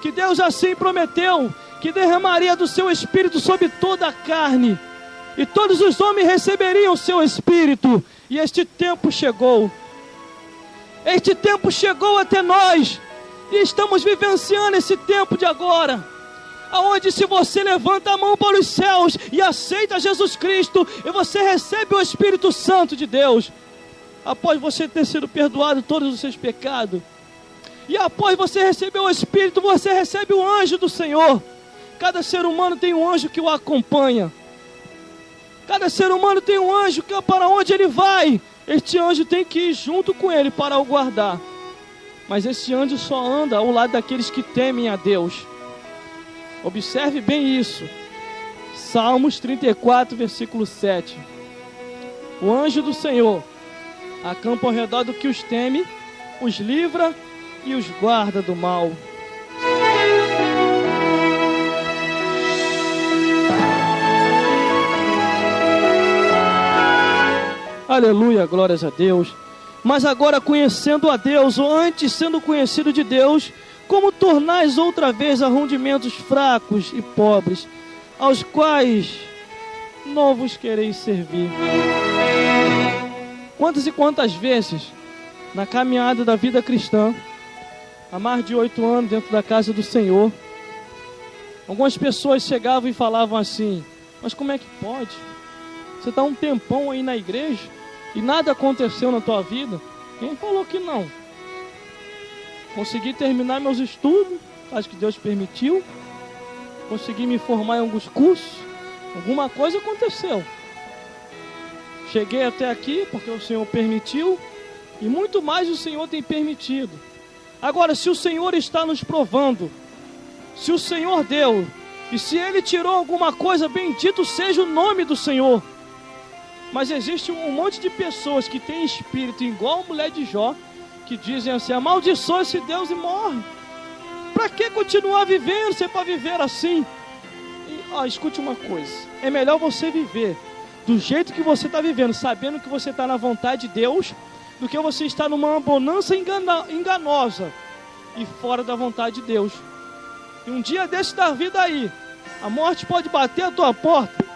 que Deus assim prometeu, que derramaria do seu Espírito sobre toda a carne, e todos os homens receberiam o seu Espírito, e este tempo chegou. Este tempo chegou até nós, e estamos vivenciando esse tempo de agora, aonde se você levanta a mão para os céus e aceita Jesus Cristo, e você recebe o Espírito Santo de Deus, após você ter sido perdoado todos os seus pecados, e após você receber o Espírito, você recebe o anjo do Senhor. Cada ser humano tem um anjo que o acompanha. Cada ser humano tem um anjo que para onde ele vai, este anjo tem que ir junto com ele para o guardar. Mas esse anjo só anda ao lado daqueles que temem a Deus. Observe bem isso. Salmos 34, versículo 7. O anjo do Senhor acampa ao redor do que os teme, os livra e os guarda do mal. Aleluia, glórias a Deus. Mas agora conhecendo a Deus, ou antes sendo conhecido de Deus, como tornais outra vez a rudimentos fracos e pobres, aos quais não vos quereis servir? Quantas e quantas vezes, na caminhada da vida cristã, há mais de 8 anos dentro da casa do Senhor, algumas pessoas chegavam e falavam assim, mas como é que pode? Você está um tempão aí na igreja e nada aconteceu na tua vida? Quem falou que não? Consegui terminar meus estudos, acho que Deus permitiu. Consegui me formar em alguns cursos. Alguma coisa aconteceu. Cheguei até aqui porque o Senhor permitiu. E muito mais o Senhor tem permitido. Agora, se o Senhor está nos provando, se o Senhor deu, e se Ele tirou alguma coisa, bendito seja o nome do Senhor. Mas existe um monte de pessoas que têm espírito igual a mulher de Jó, que dizem assim, amaldiçoa esse Deus e morre. Para que continuar vivendo, se é para viver assim? E, escute uma coisa, é melhor você viver do jeito que você está vivendo, sabendo que você está na vontade de Deus, do que você estar numa bonança enganosa e fora da vontade de Deus. E um dia desse da vida aí, a morte pode bater a tua porta.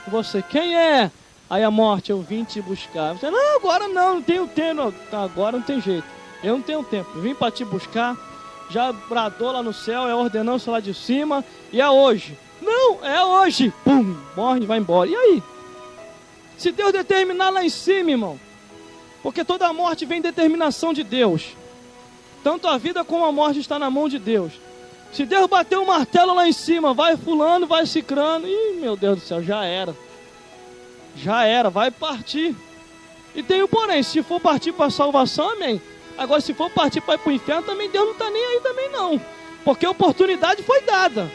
Você, quem é? Aí a morte, eu vim te buscar. Você, não, agora não tenho tempo. Tá, agora não tem jeito. Eu não tenho tempo. Vim para te buscar. Já bradou lá no céu, é ordenança lá de cima. E é hoje. Não, é hoje. Pum, morre e vai embora. E aí? Se Deus determinar lá em cima, irmão. Porque toda a morte vem determinação de Deus. Tanto a vida como a morte está na mão de Deus. Se Deus bater o martelo lá em cima, vai fulano, vai cicrano, ih, meu Deus do céu, já era. Já era, vai partir. E tem o porém, se for partir para a salvação, amém. Agora, se for partir para ir para o inferno, também Deus não está nem aí também não. Porque a oportunidade foi dada.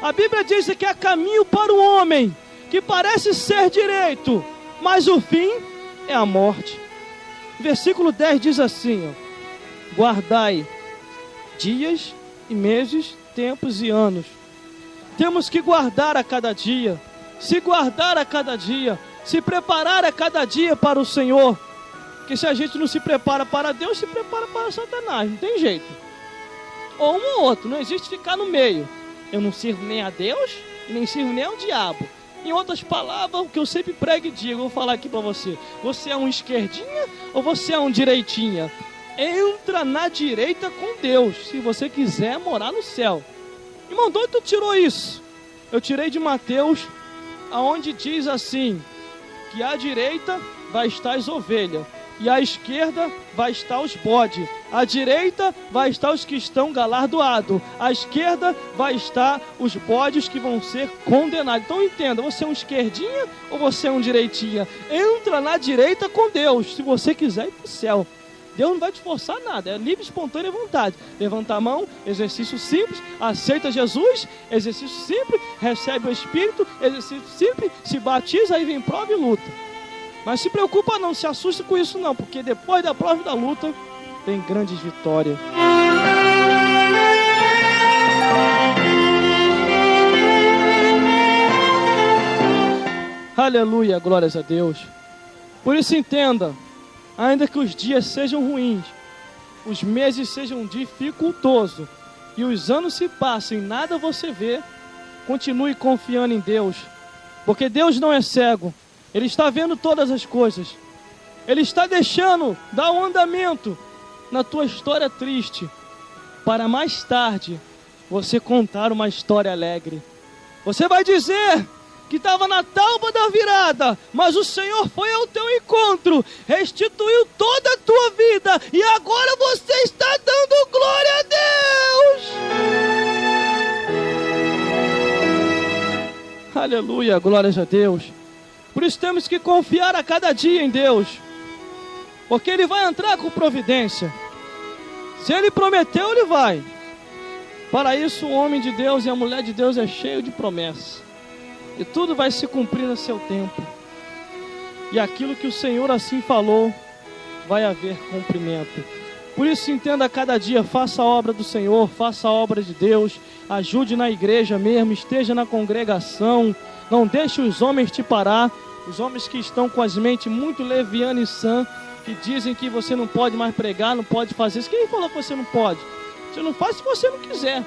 A Bíblia diz que há caminho para o homem, que parece ser direito, mas o fim é a morte. Versículo 10 diz assim, ó, guardai dias e meses, tempos e anos. Temos que guardar a cada dia, se guardar a cada dia, se preparar a cada dia para o Senhor. Porque se a gente não se prepara para Deus, se prepara para Satanás, não tem jeito. Ou um ou outro, não existe ficar no meio. Eu não sirvo nem a Deus e nem sirvo nem ao diabo. Em outras palavras, o que eu sempre prego e digo, eu vou falar aqui para você. Você é um esquerdinha ou você é um direitinha? Entra na direita com Deus, se você quiser morar no céu. Irmão, de onde tu tirou isso? Eu tirei de Mateus, aonde diz assim, que à direita vai estar as ovelhas, e à esquerda vai estar os bodes. À direita vai estar os que estão galardoados, à esquerda vai estar os bodes que vão ser condenados. Então entenda, você é um esquerdinha ou você é um direitinha? Entra na direita com Deus, se você quiser ir para o céu. Deus não vai te forçar nada, é livre, espontânea vontade. Levanta a mão, exercício simples, aceita Jesus, exercício simples, recebe o Espírito, exercício simples, se batiza, aí vem prova e luta. Mas se preocupa não, se assusta com isso não, porque depois da prova e da luta, tem grandes vitórias. Aleluia, glórias a Deus. Por isso entenda, ainda que os dias sejam ruins, os meses sejam dificultosos e os anos se passem e nada você vê, continue confiando em Deus, porque Deus não é cego, Ele está vendo todas as coisas. Ele está deixando dar um andamento na tua história triste, para mais tarde você contar uma história alegre. Você vai dizer que estava na tábua da virada, mas o Senhor foi ao teu encontro, restituiu toda a tua vida, e agora você está dando glória a Deus. Aleluia, glórias a Deus. Por isso temos que confiar a cada dia em Deus, porque Ele vai entrar com providência. Se Ele prometeu, Ele vai. Para isso o homem de Deus e a mulher de Deus é cheio de promessas. E tudo vai se cumprir no seu tempo. E aquilo que o Senhor assim falou, vai haver cumprimento. Por isso entenda a cada dia, faça a obra do Senhor, faça a obra de Deus, ajude na igreja mesmo, esteja na congregação, não deixe os homens te parar, os homens que estão com as mentes muito levianas e sã, que dizem que você não pode mais pregar, não pode fazer isso. Quem falou que você não pode? Você não faz se você não quiser.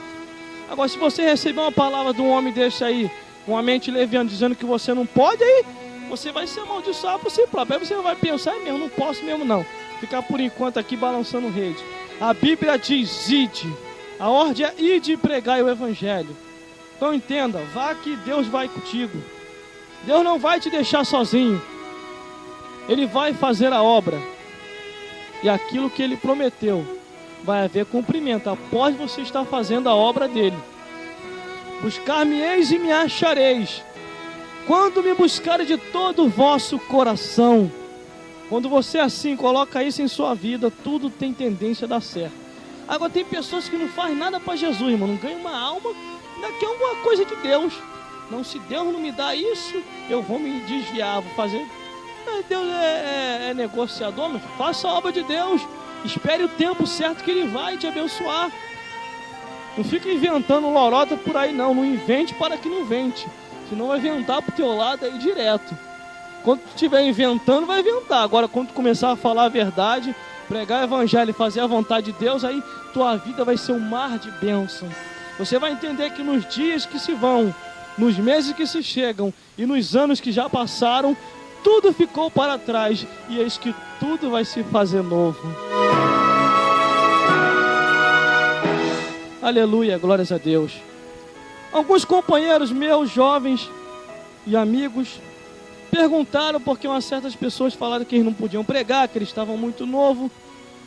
Agora, se você receber uma palavra de um homem desse aí, com a mente leviana, dizendo que você não pode, aí você vai se amaldiçoar por si próprio. Aí você vai pensar, mesmo, não posso mesmo não. Ficar por enquanto aqui balançando rede. A Bíblia diz, ide. A ordem é ide e pregai o Evangelho. Então entenda, vá que Deus vai contigo. Deus não vai te deixar sozinho. Ele vai fazer a obra. E aquilo que Ele prometeu, vai haver cumprimento após você estar fazendo a obra dEle. Buscar-me-eis e me achareis, quando me buscarem de todo o vosso coração. Quando você assim coloca isso em sua vida, tudo tem tendência a dar certo. Agora tem pessoas que não fazem nada para Jesus, irmão, não ganham uma alma, ainda quer alguma coisa de Deus. Não, se Deus não me dá isso, eu vou me desviar, vou fazer. Deus é negociador, mas faça a obra de Deus. Espere o tempo certo que Ele vai te abençoar. Não fica inventando lorota por aí não. Não invente para que não vente. Senão vai inventar pro teu lado aí direto. Quando tu estiver inventando, vai inventar. Agora quando tu começar a falar a verdade, pregar o Evangelho e fazer a vontade de Deus, aí tua vida vai ser um mar de bênção. Você vai entender que nos dias que se vão, nos meses que se chegam e nos anos que já passaram, tudo ficou para trás. E eis que tudo vai se fazer novo. Aleluia, glórias a Deus. Alguns companheiros meus, jovens e amigos, perguntaram porque umas certas pessoas falaram que eles não podiam pregar, que eles estavam muito novos,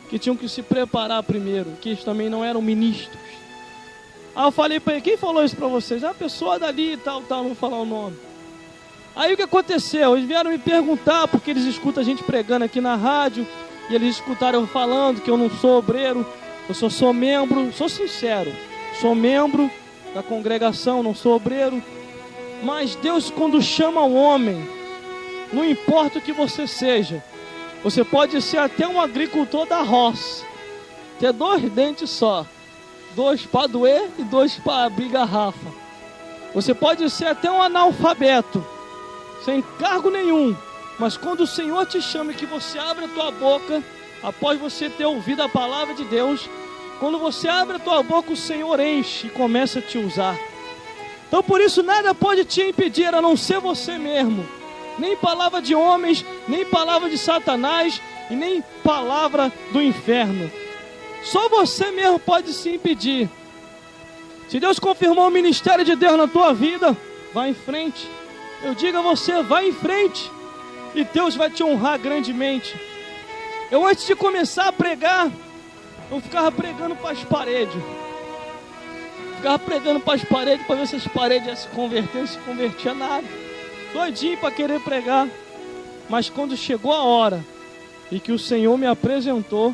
que tinham que se preparar primeiro, que eles também não eram ministros. Aí eu falei para ele, quem falou isso para vocês? A pessoa dali e tal, não vou falar o nome. Aí o que aconteceu? Eles vieram me perguntar, porque eles escutam a gente pregando aqui na rádio, e eles escutaram eu falando que eu não sou obreiro, eu sou membro, sou sincero, sou membro da congregação, não sou obreiro. Mas Deus, quando chama o homem, não importa o que você seja, você pode ser até um agricultor da roça, ter 2 dentes só, 2 para doer e 2 para abrir garrafa. Você pode ser até um analfabeto, sem cargo nenhum, mas quando o Senhor te chama e que você abre a tua boca, após você ter ouvido a palavra de Deus, quando você abre a tua boca, o Senhor enche e começa a te usar. Então por isso nada pode te impedir a não ser você mesmo. Nem palavra de homens, nem palavra de Satanás e nem palavra do inferno. Só você mesmo pode se impedir. Se Deus confirmou o ministério de Deus na tua vida, vá em frente. Eu digo a você, vá em frente e Deus vai te honrar grandemente. Eu antes de começar a pregar, eu ficava pregando para as paredes. Ficava pregando para as paredes para ver se as paredes iam se converter, não se convertia nada. Doidinho para querer pregar. Mas quando chegou a hora e que o Senhor me apresentou,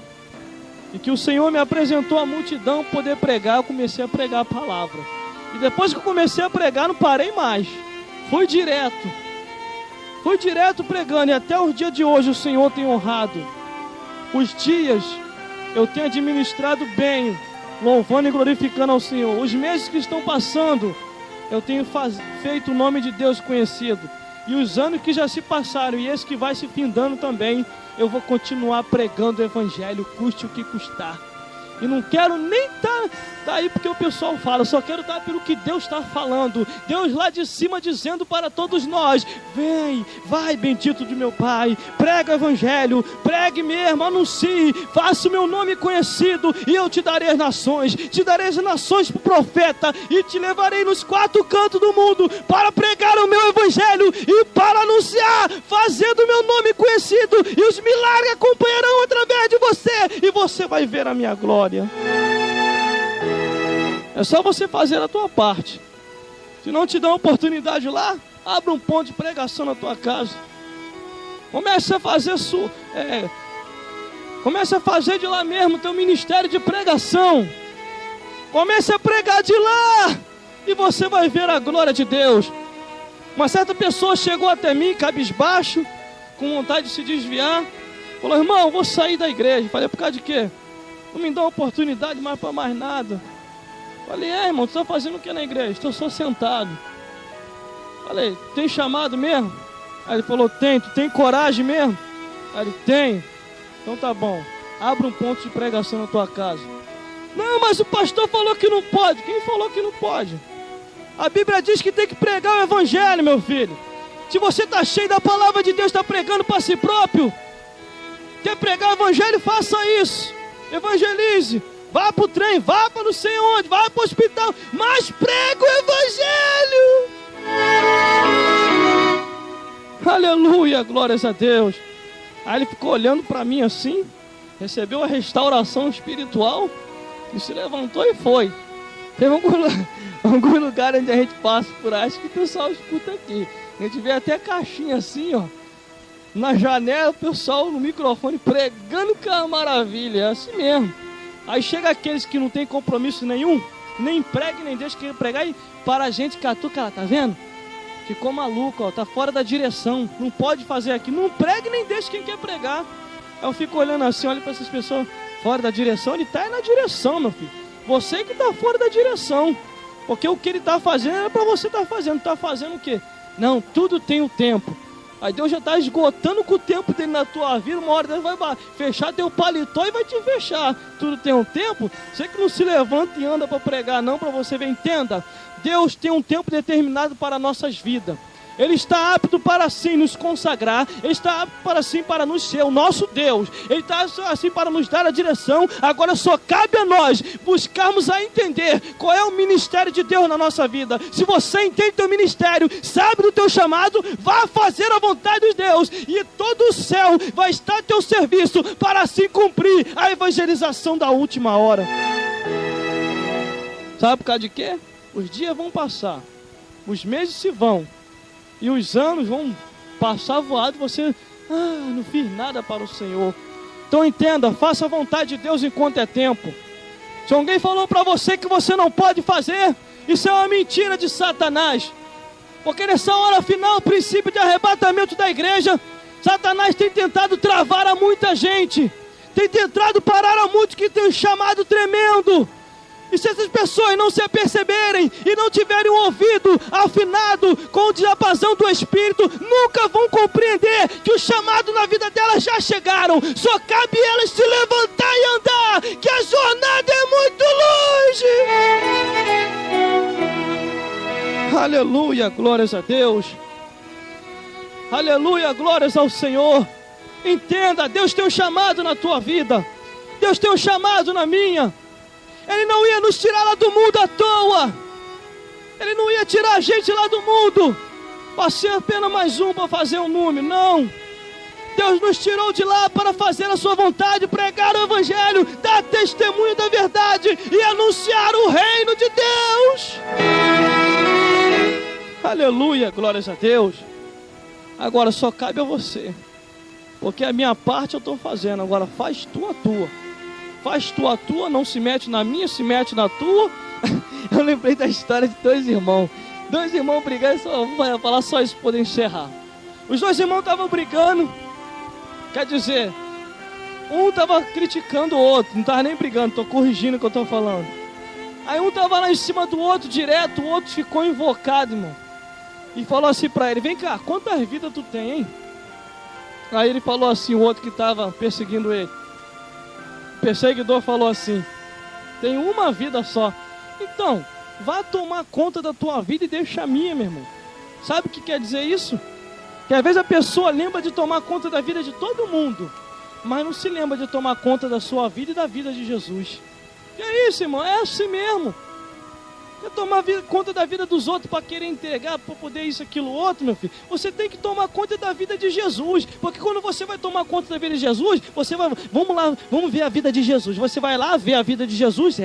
E que o Senhor me apresentou a multidão poder pregar, eu comecei a pregar a palavra. E depois que eu comecei a pregar, não parei mais. Fui direto pregando. E até o dia de hoje o Senhor tem honrado. Os dias eu tenho administrado bem, louvando e glorificando ao Senhor. Os meses que estão passando, eu tenho feito o nome de Deus conhecido. E os anos que já se passaram, e esse que vai se findando também, eu vou continuar pregando o Evangelho, custe o que custar. E não quero nem estar aí porque o pessoal fala, só quero estar pelo que Deus está falando. Deus lá de cima dizendo para todos nós: vem, vai, bendito de meu Pai, prega o Evangelho, pregue mesmo, anuncie, faça o meu nome conhecido, e eu te darei as nações para o profeta, e te levarei nos 4 cantos do mundo para pregar o meu Evangelho e para anunciar, fazendo o meu nome conhecido, e os milagres acompanharão através de você, e você vai ver a minha glória. É só você fazer a tua parte. Se não te dá uma oportunidade lá, abra um ponto de pregação na tua casa. Comece a fazer comece a fazer de lá mesmo teu ministério de pregação. Comece a pregar de lá e você vai ver a glória de Deus. Uma certa pessoa chegou até mim, cabisbaixo, com vontade de se desviar. Falou: irmão, vou sair da igreja. Falei: por causa de quê? Não me dá uma oportunidade mais para mais nada. Falei: irmão, tu está fazendo o que na igreja? Estou só sentado. Falei: tem chamado mesmo? Aí ele falou: tem. Tu tem coragem mesmo? Aí ele: tenho. Então tá bom, abre um ponto de pregação na tua casa. Não, mas o pastor falou que não pode. Quem falou que não pode? A Bíblia diz que tem que pregar o Evangelho, meu filho. Se você está cheio da palavra de Deus, está pregando para si próprio, quer pregar o Evangelho, faça isso. Evangelize, vá para o trem, vá para não sei onde, vá para o hospital, mas prega o Evangelho. Aleluia, glórias a Deus. Aí ele ficou olhando para mim assim, recebeu a restauração espiritual e se levantou e foi. Teve algum lugar onde a gente passa por aí, acho que o pessoal escuta aqui. A gente vê até caixinha assim, ó, na janela, o pessoal no microfone pregando, que é uma maravilha, é assim mesmo. Aí chega aqueles que não tem compromisso nenhum, nem prega, nem deixa quem pregar, e para a gente catuca lá, tá vendo? Ficou maluco, ó, tá fora da direção, não pode fazer aqui, não prega nem deixa quem quer pregar. Aí eu fico olhando assim, olho para essas pessoas fora da direção. Ele tá aí na direção, meu filho. Você que tá fora da direção, porque o que ele tá fazendo é para você tá fazendo. Tá fazendo o quê? Não, tudo tem o tempo. Aí Deus já está esgotando com o tempo dele na tua vida. Uma hora Deus vai fechar teu paletó e vai te fechar. Tudo tem um tempo. Você que não se levanta e anda para pregar não, para você ver, entenda. Deus tem um tempo determinado para nossas vidas. Ele está apto para sim nos consagrar. Ele está apto para sim para nos ser o nosso Deus. Ele está assim para nos dar a direção. Agora só cabe a nós buscarmos a entender qual é o ministério de Deus na nossa vida. Se você entende teu ministério, sabe do teu chamado, vá fazer a vontade de Deus, e todo o céu vai estar a teu serviço para assim cumprir a evangelização da última hora. Sabe por causa de quê? Os dias vão passar, os meses se vão, e os anos vão passar voado, você não fiz nada para o Senhor. Então entenda, faça a vontade de Deus enquanto é tempo. Se alguém falou para você que você não pode fazer, isso é uma mentira de Satanás. Porque nessa hora final, o princípio de arrebatamento da igreja, Satanás tem tentado travar a muita gente, tem tentado parar a muitos que tem um chamado tremendo. E se essas pessoas não se aperceberem e não tiverem um ouvido afinado com o diapasão do Espírito, nunca vão compreender que o chamado na vida delas já chegaram. Só cabe elas se levantar e andar, que a jornada é muito longe. Aleluia, glórias a Deus. Aleluia, glórias ao Senhor. Entenda, Deus tem um chamado na tua vida. Deus tem um chamado na minha. Ele não ia nos tirar lá do mundo à toa. Ele não ia tirar a gente lá do mundo para ser apenas mais um, para fazer um número. Não. Deus nos tirou de lá para fazer a sua vontade, pregar o Evangelho, dar testemunho da verdade e anunciar o reino de Deus. Aleluia, glórias a Deus. Agora só cabe a você, porque a minha parte eu estou fazendo. Agora faz tu a tua. faz tu a tua, não se mete na minha, se mete na tua. Eu lembrei da história de dois irmãos brigando, só vou falar só isso para poder encerrar. Os dois irmãos estavam brigando, quer dizer, um estava criticando o outro, não estava nem brigando, estou corrigindo o que eu estou falando. Aí um estava lá em cima do outro direto, o outro ficou invocado, irmão, e falou assim para ele: vem cá, quantas vidas tu tem, hein? Aí ele falou assim, o outro que estava perseguindo ele, o perseguidor falou assim: tem uma vida só. Então, vá tomar conta da tua vida e deixa a minha, meu irmão. Sabe o que quer dizer isso? Que às vezes a pessoa lembra de tomar conta da vida de todo mundo, mas não se lembra de tomar conta da sua vida e da vida de Jesus. Que é isso, irmão? É assim mesmo. É tomar conta da vida dos outros para querer entregar, para poder isso, aquilo, outro, meu filho. Você tem que tomar conta da vida de Jesus. Porque quando você vai tomar conta da vida de Jesus, você vai, vamos lá, vamos ver a vida de Jesus. Você vai lá ver a vida de Jesus,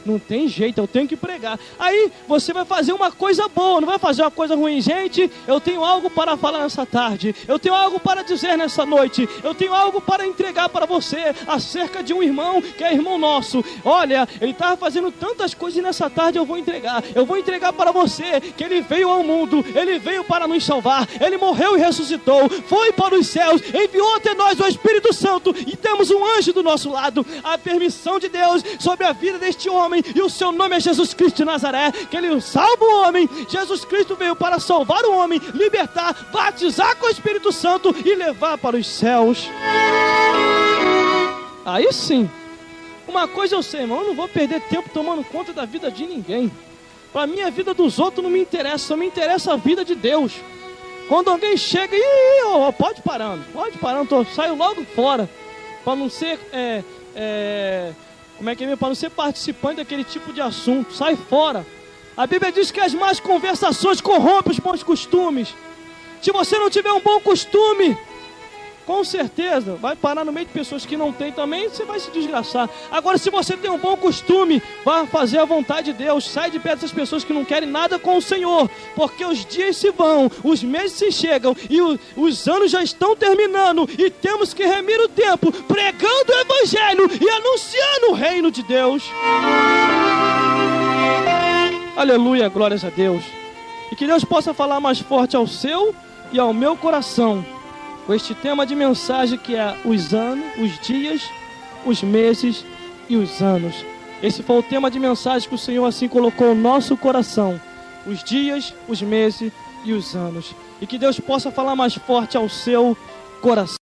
não tem jeito, eu tenho que pregar. Aí você vai fazer uma coisa boa, não vai fazer uma coisa ruim. Gente, eu tenho algo para falar nessa tarde. Eu tenho algo para dizer nessa noite. Eu tenho algo para entregar para você acerca de um irmão que é irmão nosso. Olha, ele estava fazendo tantas coisas e nessa tarde eu vou entregar. Eu vou entregar para você que ele veio ao mundo, ele veio para nos salvar, ele morreu e ressuscitou, foi para os céus, enviou até nós o Espírito Santo e temos um anjo do nosso lado. A permissão de Deus sobre a vida deste homem, e o seu nome é Jesus Cristo de Nazaré, que ele salva o homem. Jesus Cristo veio para salvar o homem, libertar, batizar com o Espírito Santo e levar para os céus. Aí sim, uma coisa eu sei, irmão, eu não vou perder tempo tomando conta da vida de ninguém. Para mim a vida dos outros não me interessa, só me interessa a vida de Deus. Quando alguém chega e pode parando, saio logo fora, para não ser para não ser participante daquele tipo de assunto. Sai fora. A Bíblia diz que as más conversações corrompem os bons costumes. Se você não tiver um bom costume, com certeza vai parar no meio de pessoas que não tem também, você vai se desgraçar. Agora, se você tem um bom costume, vai fazer a vontade de Deus. Sai de perto dessas pessoas que não querem nada com o Senhor, porque os dias se vão, os meses se chegam e os anos já estão terminando, e temos que remir o tempo pregando o Evangelho e anunciando o reino de Deus. Aleluia, glórias a Deus. E que Deus possa falar mais forte ao seu e ao meu coração com este tema de mensagem que é os anos, os dias, os meses e os anos. Esse foi o tema de mensagem que o Senhor assim colocou no nosso coração: os dias, os meses e os anos. E que Deus possa falar mais forte ao seu coração.